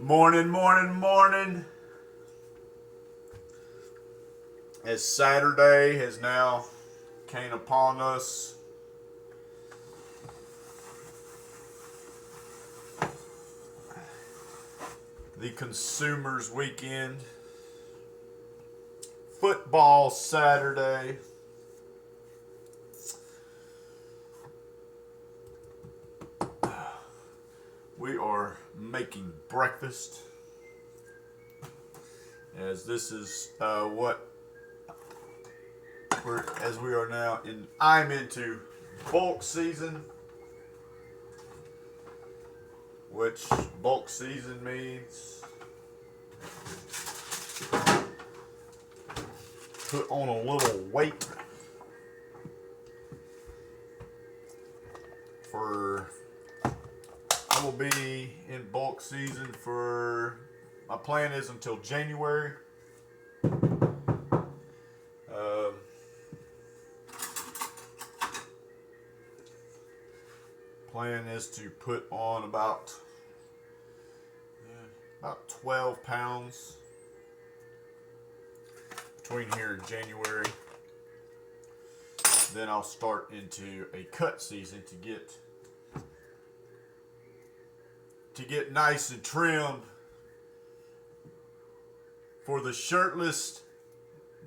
Morning, morning, morning. As Saturday has now came upon us, the Consumers Weekend, football Saturday. We are making breakfast, as this is as we are now in. I'm into bulk season, which bulk season means put on a little weight for. I will be in bulk season for. My plan is until January. Plan is to put on about 12 pounds between here and January. Then I'll start into a cut season to get nice and trimmed for the shirtless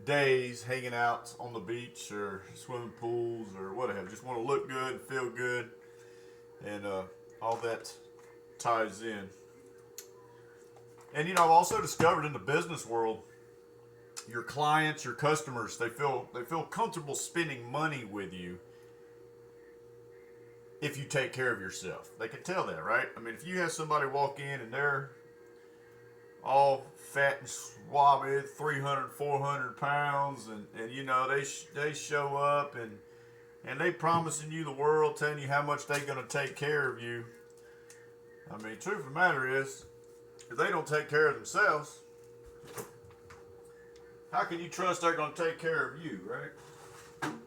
days hanging out on the beach or swimming pools or whatever. Just want to look good and feel good, and all that ties in. And I've also discovered in the business world, your clients, your customers, they feel comfortable spending money with you if you take care of yourself. They can tell that, right? I mean, if you have somebody walk in and they're all fat and swabby, 300, 400 pounds, and they show up and they promising you the world, telling you how much they're going to take care of you. I mean, truth of the matter is, if they don't take care of themselves, how can you trust they're going to take care of you, right? And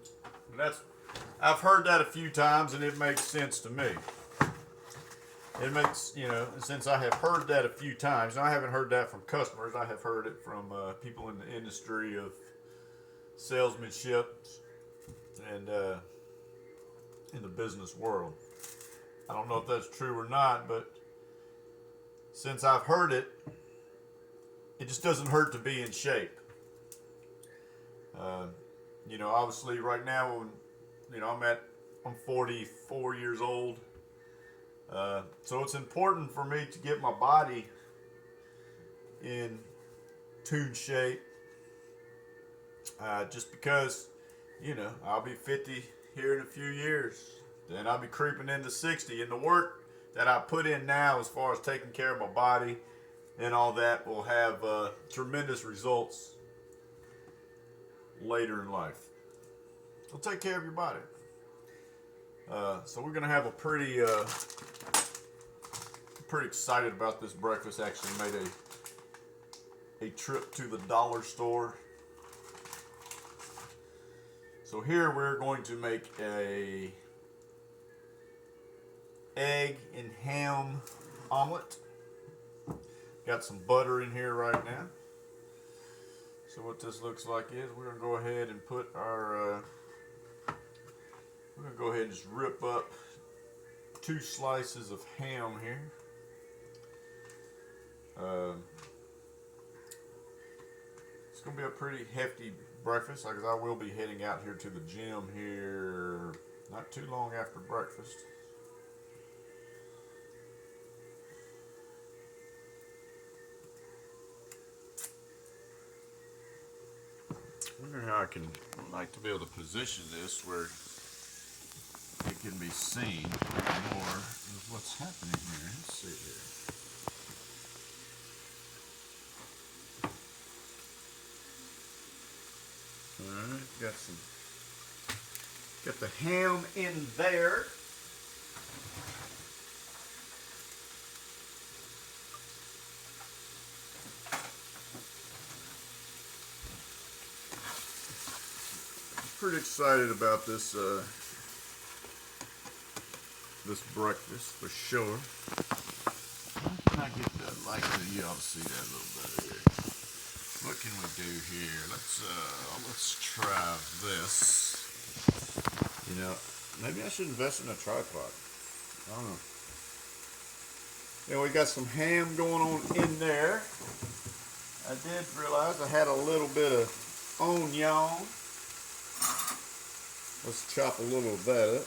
I've heard that a few times, and it makes sense to me. It makes, since I have heard that a few times, and I haven't heard that from customers, I have heard it from people in the industry of salesmanship and in the business world. I don't know if that's true or not, but since I've heard it, it just doesn't hurt to be in shape. Obviously right now, I'm 44 years old. So it's important for me to get my body in tune shape. Just because, I'll be 50 here in a few years. Then I'll be creeping into 60. And the work that I put in now as far as taking care of my body and all that will have tremendous results later in life. So take care of your body. So we're going to have a pretty excited about this breakfast. Actually made a trip to the dollar store. So here we're going to make a egg and ham omelet. Got some butter in here right now. So what this looks like is we're going to go ahead and put our we're going to go ahead and just rip up 2 slices of ham here. It's going to be a pretty hefty breakfast, because I will be heading out here to the gym here not too long after breakfast. I wonder how I'd like to be able to position this where it can be seen more of what's happening here. Let's see here. Alright, got the ham in there. Pretty excited about this this breakfast for sure. not get the light so you ought to see that a little better here. What can we do here? Let's try this. You know, maybe I should invest in a tripod. I don't know. Then we got some ham going on in there. I did realize I had a little bit of onion. Let's chop a little of that up.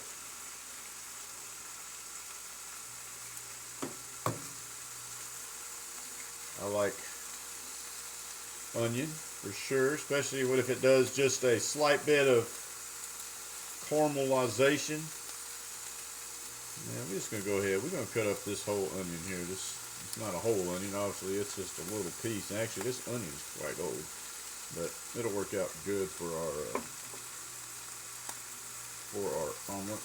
I like onion for sure, especially if it does just a slight bit of caramelization. Now we're just gonna go ahead. We're gonna cut up this whole onion here. It's not a whole onion, obviously. It's just a little piece. And actually, this onion is quite old, but it'll work out good for our omelet.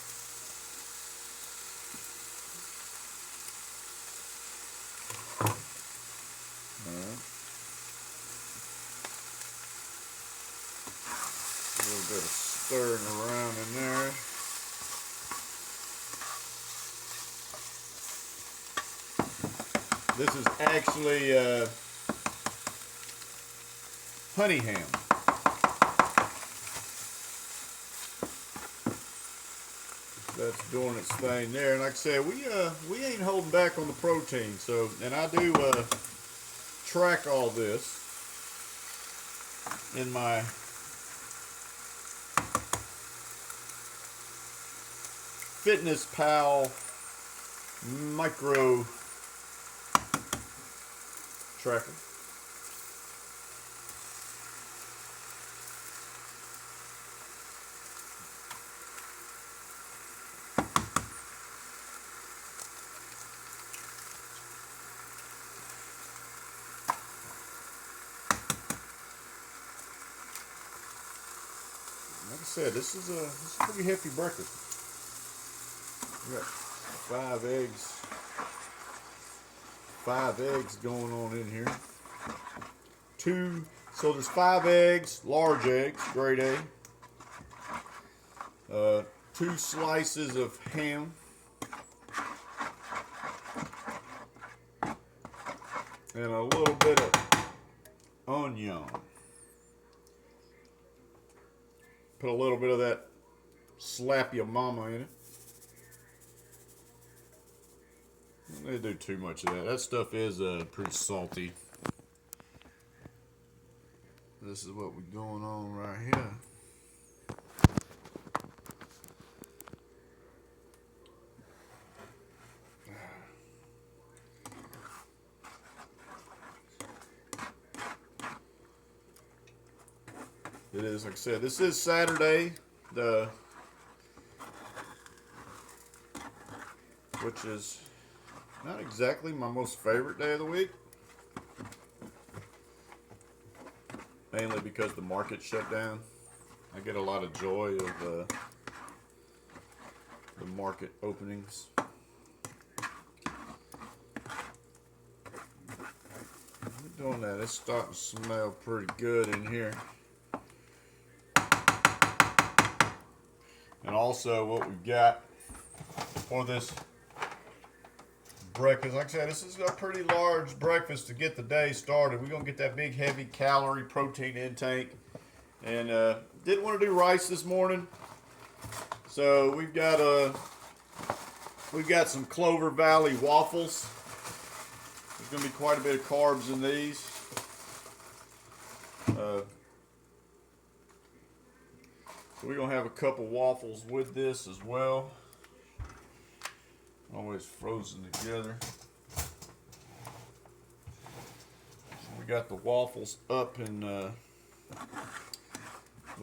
Alright. A little bit of stirring around in there. This is actually honey ham. That's doing its thing there. And like I said, we ain't holding back on the protein. So, and I do track all this in my FitnessPal micro tracker. Like I said, this is a pretty hefty breakfast. We got 5 eggs going on in here. So there's 5 eggs, large eggs, grade A. 2 slices of ham. And a little bit of onion. Put a little bit of that slap your mama in it. Don't need to do too much of that. That stuff is pretty salty. This is what we're going on right here. It is, like I said, this is Saturday, which is not exactly my most favorite day of the week. Mainly because the market shut down. I get a lot of joy of the market openings. We're doing that. It's starting to smell pretty good in here. And also what we've got for this breakfast, like I said, this is a pretty large breakfast to get the day started. We're going to get that big, heavy calorie protein intake. And didn't want to do rice this morning. So we've got some Clover Valley waffles. There's going to be quite a bit of carbs in these. So we're going to have a couple waffles with this as well. Always frozen together. So we got the waffles up and the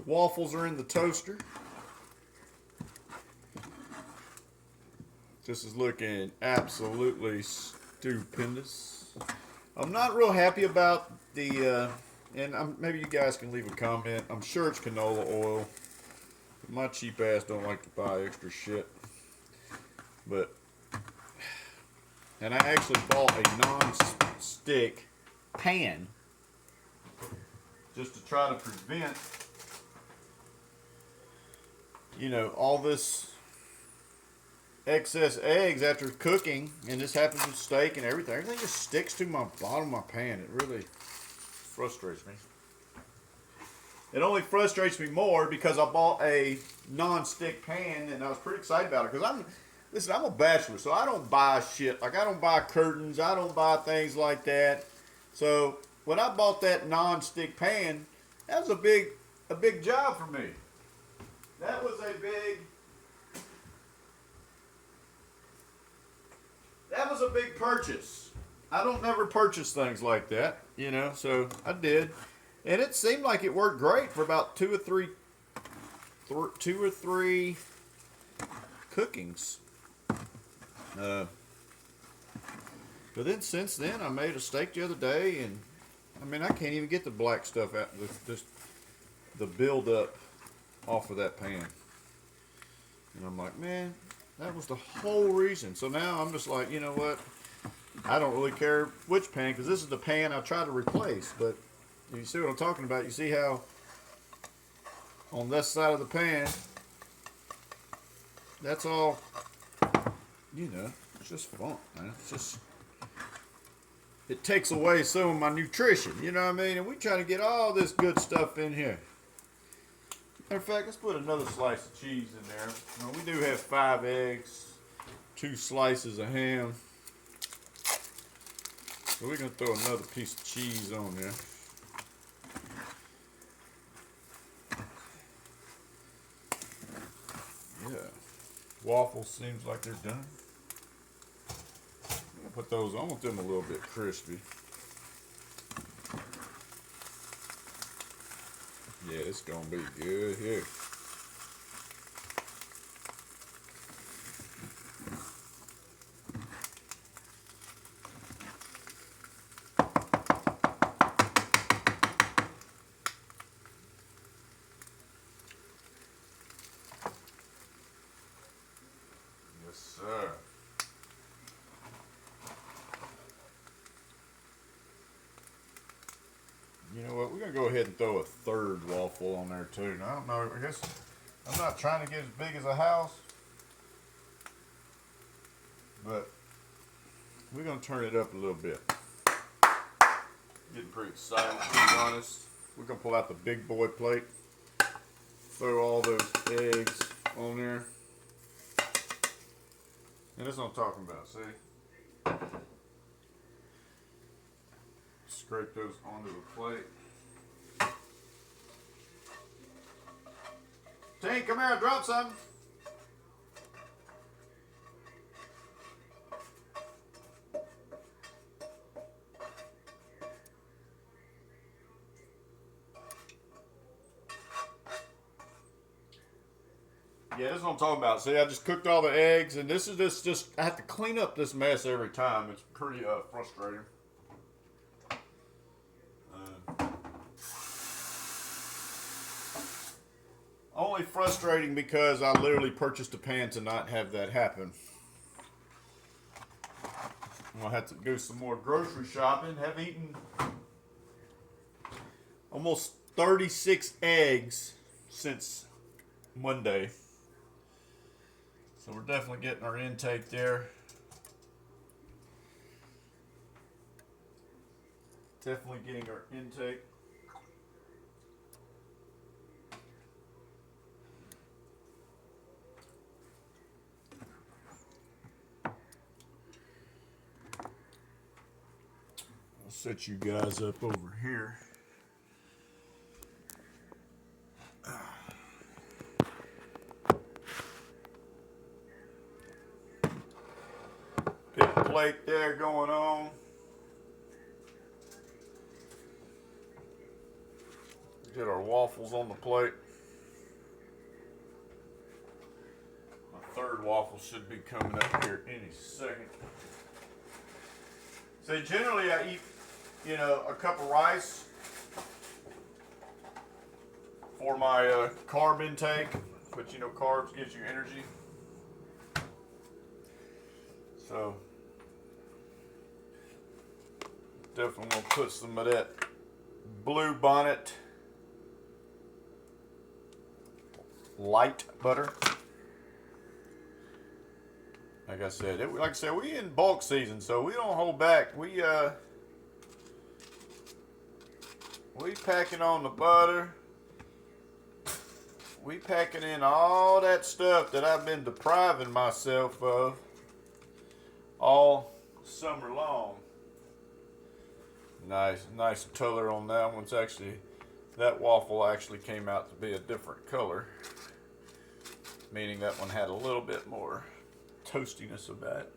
waffles are in the toaster. This is looking absolutely stupendous. I'm not real happy about the, maybe you guys can leave a comment. I'm sure it's canola oil. My cheap ass don't like to buy extra shit. And I actually bought a non-stick pan just to try to prevent, all this excess eggs after cooking, and this happens with steak and everything. Everything just sticks to my bottom of my pan. It really frustrates me. It only frustrates me more because I bought a non-stick pan, and I was pretty excited about it. Because listen, I'm a bachelor, so I don't buy shit. Like, I don't buy curtains. I don't buy things like that. So when I bought that non-stick pan, that was a big job for me. That was a big purchase. I don't never purchase things like that, so I did. And it seemed like it worked great for about two or three cookings. But then since then, I made a steak the other day, and I mean, I can't even get the black stuff out, just the buildup off of that pan. And I'm like, man, that was the whole reason. So now I'm just like, you know what? I don't really care which pan, because this is the pan I try to replace. But you see what I'm talking about? You see how on this side of the pan, that's all, it's just fun, man. It takes away some of my nutrition, you know what I mean? And we try to get all this good stuff in here. Matter of fact, let's put another slice of cheese in there. Now, we do have 5 eggs, 2 slices of ham. So we're going to throw another piece of cheese on there. Yeah. Waffles seems like they're done. I'm going to put those, I want them a little bit crispy. Yeah, it's going to be good here. Yes, sir. You know what? We're going to go ahead and throw a 3rd waffle on there too. Now, I don't know. I guess I'm not trying to get as big as a house, but we're going to turn it up a little bit. Getting pretty excited, to be honest. We're going to pull out the big boy plate. Throw all those eggs on there. And that's what I'm talking about, see? Scrape those onto the plate. Tink, come here, drop some. Yeah, this is what I'm talking about. See, I just cooked all the eggs, and this is just I have to clean up this mess every time. It's pretty frustrating. Only frustrating because I literally purchased a pan to not have that happen. I'm gonna have to do some more grocery shopping. Have eaten almost 36 eggs since Monday. So we're definitely getting our intake there. Definitely getting our intake. I'll set you guys up over here. Big plate there going on. Get our waffles on the plate. My 3rd waffle should be coming up here any second. So generally I eat, a cup of rice for my carb intake, but carbs gives you energy. So definitely gonna put some of that Blue Bonnet light butter like I said, we in bulk season, so we don't hold back. We packing on the butter. We packing in all that stuff that I've been depriving myself of all summer long. Nice color on that one's actually, that waffle actually came out to be a different color, meaning that one had a little bit more toastiness about it.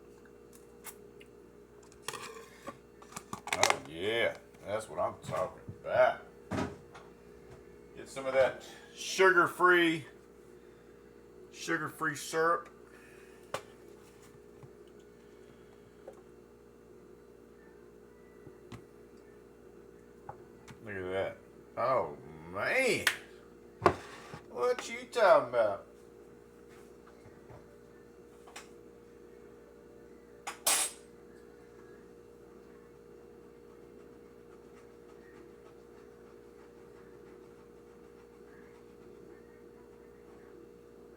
Oh yeah, that's what I'm talking about. Get some of that sugar-free syrup. Look at that. Oh man, what you talking about?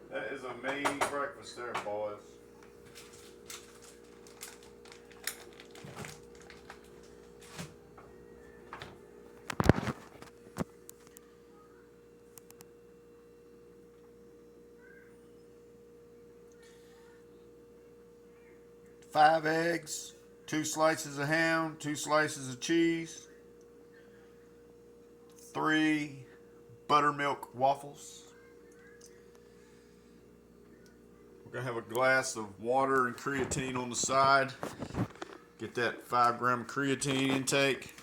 That is a mean breakfast there, boys. Five eggs, 2 slices of ham, 2 slices of cheese, 3 buttermilk waffles. We're gonna have a glass of water and creatine on the side. Get that 5-gram creatine intake.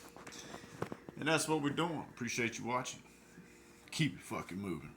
And that's what we're doing. Appreciate you watching. Keep it fucking moving.